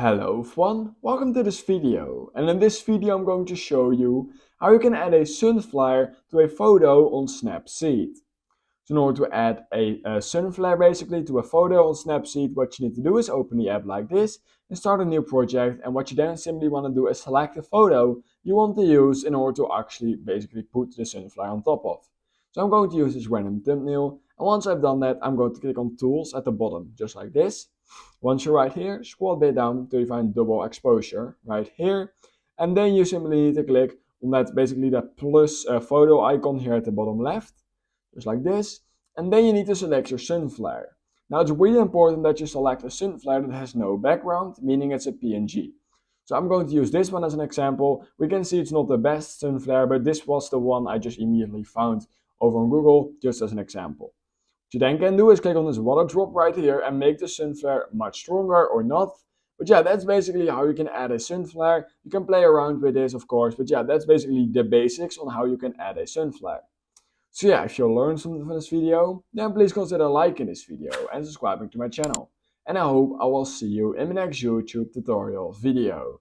Hello everyone, welcome to this video, and in this video I'm going to show you how you can add a sunflower to a photo on Snapseed. So in order to add a sunflower basically to a photo on Snapseed, what you need to do is open the app like this and start a new project, and what you then simply want to do is select the photo you want to use in order to actually basically put the sunflower on top of. So I'm going to use this random thumbnail, and once I've done that I'm going to click on Tools at the bottom, just like this. Once you're right here, scroll a bit down until you find double exposure right here, and then you simply need to click on that basically that plus photo icon here at the bottom left, just like this, and then you need to select your sunflower. Now it's really important that you select a sunflower that has no background, meaning it's a PNG. So I'm going to use this one as an example. We can see it's not the best sunflower, but this was the one I just immediately found over on Google, just as an example. What you then can do is click on this water drop right here and make the sunflower much stronger or not. But yeah, that's basically how you can add a sunflower. You can play around with this, of course, but yeah, that's basically the basics on how you can add a sunflower. So yeah, if you learned something from this video, then please consider liking this video and subscribing to my channel. And I hope I will see you in the next YouTube tutorial video.